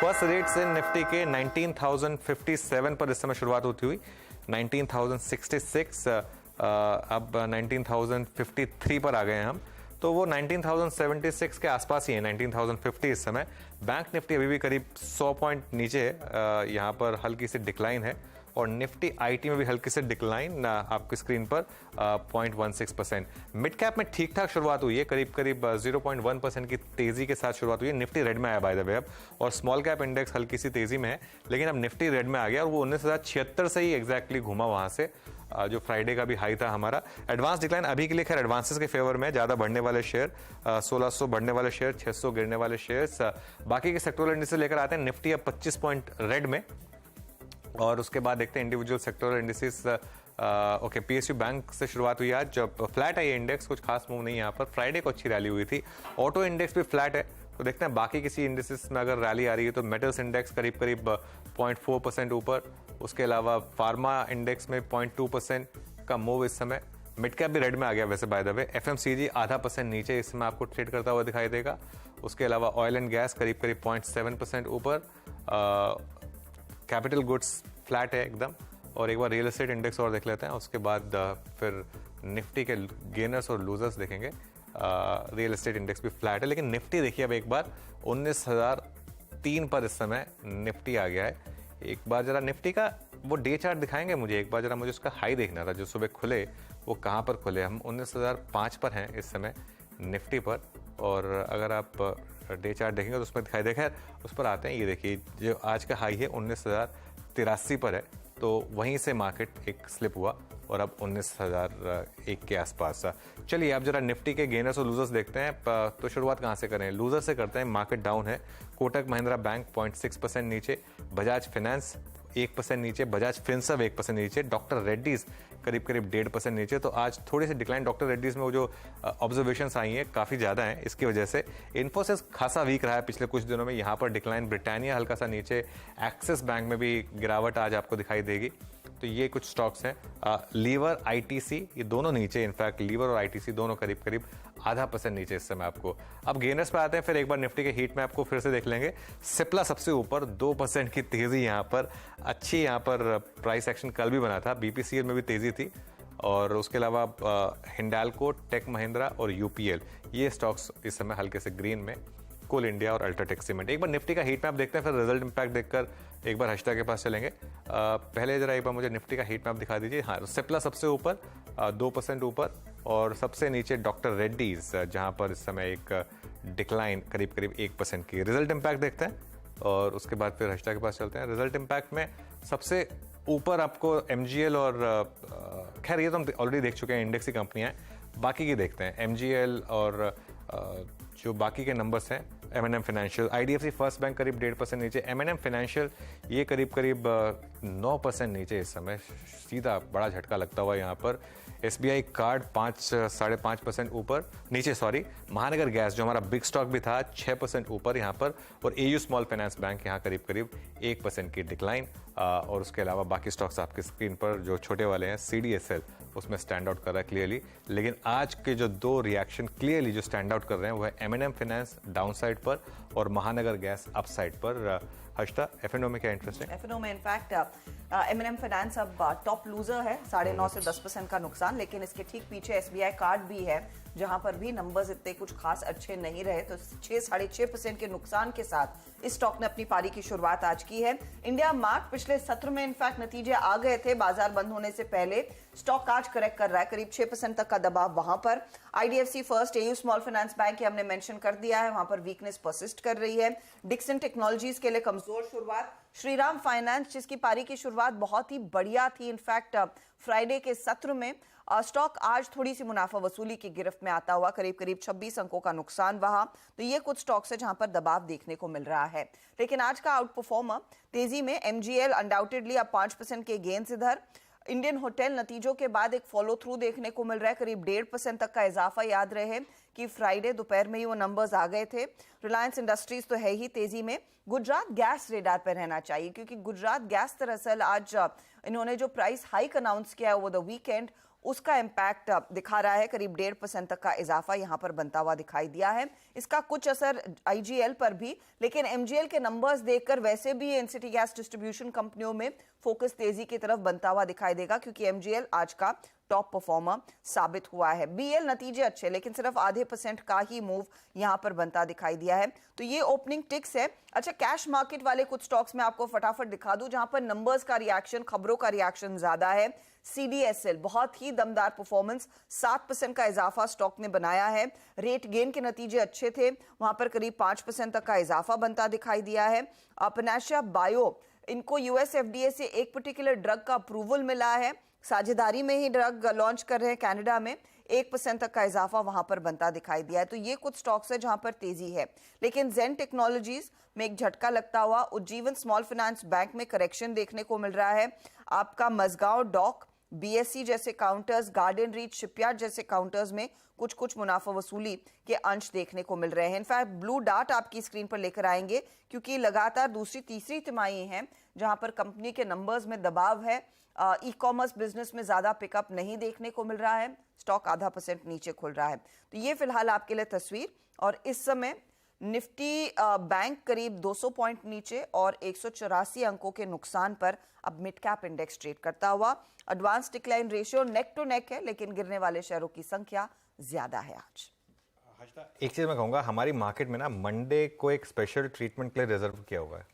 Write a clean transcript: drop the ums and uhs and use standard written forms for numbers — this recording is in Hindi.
फर्स्ट रेट से निफ्टी के 19,057 पर इस समय शुरुआत होती हुई 19,066, अब 19,053 पर आ गए हैं हम। तो वो 19,076 के आसपास ही है, 19,050 इस समय। बैंक निफ्टी अभी भी करीब 100 पॉइंट नीचे है, यहाँ पर हल्की सी डिक्लाइन है। और निफ्टी आईटी में भी हल्की से डिक्लाइन आपकी स्क्रीन पर 0.16%। मिड कैप में ठीक ठाक शुरुआत हुई है, करीब 0.1% की तेजी के साथ शुरुआत हुई है। निफ्टी रेड में आया बाय द वे अब, और स्मॉल कैप इंडेक्स हल्की सी तेजी में है, लेकिन अब निफ्टी रेड में आ गया और वो 19,076 से ही एग्जैक्टली घूमा वहां से, जो फ्राइडे का भी हाई था हमारा। एडवांस डिक्लाइन अभी के लिए खैर एडवांसेस के फेवर में, ज्यादा बढ़ने वाले शेयर 1600 बढ़ने वाले शेयर, 600 गिरने वाले शेयर्स। बाकी के सेक्टोरल इंडिसेस लेकर आते हैं। निफ्टी अब 25 पॉइंट रेड में, और उसके बाद देखते हैं individual sectoral indices. Okay, PSU bank से शुरुआत हुई आज, जब फ्लैट है ये इंडेक्स, कुछ खास मूव नहीं। यहाँ पर फ्राइडे को अच्छी रैली हुई थी। ऑटो इंडेक्स भी फ्लैट है, तो देखते हैं बाकी किसी इंडेक्सेस में अगर रैली आ रही है तो मेटल्स इंडेक्स करीब 0.4% ऊपर। उसके अलावा फार्मा इंडेक्स में 0.2% का मूव इस समय। मिड कैप भी रेड में आ गया वैसे बाय द वे। एफएमसीजी 0.5% नीचे इस समय आपको ट्रेड करता हुआ दिखाई देगा। उसके अलावा ऑयल एंड गैस करीब 0.7% ऊपर। कैपिटल गुड्स फ्लैट है एकदम। और एक बार रियल एस्टेट इंडेक्स और देख लेते हैं, उसके बाद फिर निफ्टी के गेनर्स और लूजर्स देखेंगे। रियल एस्टेट इंडेक्स भी फ्लैट है, लेकिन निफ्टी देखिए अब एक बार 19,003 पर इस समय निफ्टी आ गया है। एक बार जरा निफ्टी का वो डे चार्ट दिखाएंगे मुझे, एक बार जरा मुझे उसका हाई देखना था जो सुबह खुले, वो कहाँ पर खुले। हम 19,005 पर हैं इस समय निफ्टी पर, और अगर आप डे चार्ट देखेंगे तो उसमें दिखाई देगा। उस पर आते हैं, ये देखिए जो आज का हाई है 19,083 पर है, तो वहीं से मार्केट एक स्लिप हुआ और अब 19,001 के आसपास। चलिए अब जरा निफ्टी के गेनर्स और लूजर्स देखते हैं। तो शुरुआत कहाँ से करें? लूजर से करते हैं। मार्केट डाउन है। कोटक महिंद्रा बैंक 0.6% नीचे, बजाज फाइनेंस 1% नीचे, बजाज फिनसर्व 1% नीचे, डॉक्टर रेड्डीज करीब 1.5% नीचे। तो आज थोड़ी सी डिक्लाइन डॉक्टर रेड्डीज में वो जो ऑब्जर्वेशंस आई हैं काफ़ी ज़्यादा हैं, इसकी वजह से। इन्फोसिस खासा वीक रहा है पिछले कुछ दिनों में, यहाँ पर डिक्लाइन। ब्रिटानिया हल्का सा नीचे, एक्सिस बैंक में भी गिरावट आज आपको दिखाई देगी। तो ये कुछ स्टॉक्स हैं। लीवर, आईटीसी ये दोनों नीचे, इनफैक्ट लीवर और आईटीसी दोनों करीब 0.5% नीचे इस समय आपको। अब गेनर्स पे आते हैं, फिर एक बार निफ्टी के हीट मैप को फिर से देख लेंगे। सिप्ला सबसे ऊपर, 2% की तेजी यहाँ पर अच्छी, यहाँ पर प्राइस एक्शन कल भी बना था। बीपीसीएल में भी तेजी थी, और उसके अलावा हिंडाल्को, टेक महिंद्रा और यूपीएल ये स्टॉक्स इस समय हल्के से ग्रीन में। कोल इंडिया और अल्ट्राटेक सीमेंट। एक बार निफ्टी का हीट मैप देखते हैं, फिर रिजल्ट इंपैक्ट देखकर एक बार हश्ता के पास चलेंगे। पहले जरा एक बार मुझे निफ्टी का हीट मैप दिखा दीजिए। हाँ, सिप्ला सबसे ऊपर 2% ऊपर, और सबसे नीचे डॉक्टर रेड्डीज, जहां पर इस समय एक डिक्लाइन करीब 1% की। रिजल्ट इंपैक्ट देखते हैं और उसके बाद फिर हश्ता के पास चलते हैं। रिजल्ट इंपैक्ट में सबसे ऊपर आपको एमजीएल और खैर ये तो हम ऑलरेडी देख चुके हैं, इंडेक्स की कंपनियां हैं। बाकी की देखते हैं, एमजीएल और जो बाकी के नंबर्स हैं, MNM financial, IDFC first bank करीब 1.5% नीचे, एमएनएम फाइनेंशियल ये करीब 9% नीचे इस समय। सीधा बड़ा झटका लगता हुआ यहाँ पर। एसबीआई कार्ड 5-5.5% ऊपर नीचे, सॉरी। महानगर गैस जो हमारा बिग स्टॉक भी था 6% ऊपर यहाँ पर, और एयू स्मॉल फाइनेंस बैंक यहाँ करीब 1% की डिक्लाइन। और उसके अलावा बाकी स्टॉक्स आपकी स्क्रीन पर जो छोटे वाले हैं, सीडीएसएल उसमें स्टैंड आउट कर रहा है क्लियरली। लेकिन आज के जो दो रिएक्शन क्लियरली जो स्टैंड आउट कर रहे हैं वो है एमएनएम फाइनेंस डाउन साइड पर और महानगर गैस अप साइड पर। हर्षिता, एफएनओ में क्या इंटरेस्ट है? एफएनओ में इनफैक्ट एमएनएम फाइनेंस अब टॉप लूजर है, 9.5 से 10% का नुकसान। लेकिन इसके ठीक पीछे एसबीआई कार्ड भी है, जहां पर भी नंबर्स इतने कुछ खास अच्छे नहीं रहे। तो 6-6.5% के नुकसान के साथ इस स्टॉक ने अपनी पारी की शुरुआत आज की है। इंडिया मार्ट पिछले सत्र में इनफैक्ट नतीजे आ गए थे बाजार बंद होने से पहले। स्टॉक आज करेक्ट कर रहा है, करीब 6% तक का दबाव वहां पर। IDFC first, AU small finance bank हमने मेंशन कर दिया है, वहां पर वीकनेस परसिस्ट कर रही है। डिक्सन टेक्नोलॉजीज के लिए कमजोर शुरुआत। श्रीराम फाइनेंस जिसकी पारी की शुरुआत बहुत ही बढ़िया थी, इनफैक्ट फ्राइडे के सत्र में स्टॉक आज थोड़ी सी मुनाफा वसूली की गिरफ्त में आता हुआ, करीब 26 अंकों का नुकसान वहां। तो ये कुछ स्टॉक्स है जहां पर दबाव देखने को मिल रहा है। लेकिन आज का आउट परफॉर्मर तेजी में एमजीएल अनडाउटेडली अब 5% के गेन्स इधर। इंडियन होटल नतीजों के बाद एक फॉलो थ्रू देखने को मिल रहा है, करीब 1.5% तक का इजाफा। याद रहे कि फ्राइडे दोपहर में ही वो नंबर्स आ गए थे। रिलायंस इंडस्ट्रीज तो है ही तेजी में। गुजरात गैस रेडार पर रहना चाहिए, क्योंकि गुजरात गैस दरअसल आज इन्होंने जो प्राइस हाइक अनाउंस किया ओवर द वीकेंड उसका इम्पैक्ट दिखा रहा है। करीब 1.5% तक का इजाफा यहां पर बनता हुआ दिखाई दिया है। इसका कुछ असर आईजीएल पर भी, लेकिन एमजीएल के नंबर्स देखकर वैसे भी इन सिटी गैस डिस्ट्रीब्यूशन कंपनियों में फोकस तेजी की तरफ बनता हुआ दिखाई देगा, क्योंकि एमजीएल आज का टॉप परफॉर्मर साबित हुआ है। बीएल नतीजे अच्छे, लेकिन सिर्फ आधे % का ही मूव यहां पर बनता दिखाई दिया है। तो ये ओपनिंग टिक्स है। अच्छा, कैश मार्केट वाले कुछ स्टॉक्स में आपको फटाफट दिखा दूं जहां पर नंबर्स का रिएक्शन, खबरों का रिएक्शन ज्यादा है। सीडीएसएल बहुत ही दमदार परफॉर्मेंस, 7% का इजाफा स्टॉक ने बनाया है। रेट गेन के नतीजे अच्छे थे, वहां पर करीब 5% तक का इजाफा बनता दिखाई दिया है। पनाशा बायो, इनको यूएस एफडीए से एक पर्टिकुलर ड्रग का अप्रूवल मिला है, साझेदारी में ही ड्रग लॉन्च कर रहे हैं कनाडा में, 1% तक का इजाफा वहां पर बनता दिखाई दिया है। तो ये कुछ स्टॉक्स है जहां पर तेजी है। लेकिन जेन टेक्नोलॉजीज में एक झटका लगता हुआ, उज्जीवन स्मॉल फाइनेंस बैंक में करेक्शन देखने को मिल रहा है। आपका मजगांव डॉक, बीएससी जैसे काउंटर्स, गार्डन रीच शिपयार्ड जैसे काउंटर्स में कुछ कुछ मुनाफा वसूली के अंश देखने को मिल रहे हैं। इनफैक्ट ब्लू डार्ट आपकी स्क्रीन पर लेकर आएंगे, क्योंकि लगातार दूसरी तीसरी तिमाही है जहां पर कंपनी के नंबर्स में दबाव है। ई कॉमर्स बिजनेस में ज्यादा पिकअप नहीं देखने को मिल रहा है। स्टॉक आधा % नीचे खुल रहा है। तो ये फिलहाल आपके लिए तस्वीर। और इस समय निफ्टी बैंक करीब 200 पॉइंट नीचे और 184 अंकों के नुकसान पर अब मिड कैप इंडेक्स ट्रेड करता हुआ। Advance decline ratio neck to neck है, लेकिन गिरने वाले शेयरों की संख्या ज्यादा है आज। एक चीज मैं कहूंगा, हमारी मार्केट में ना मंडे को एक स्पेशल ट्रीटमेंट के लिए रिजर्व किया हुआ है।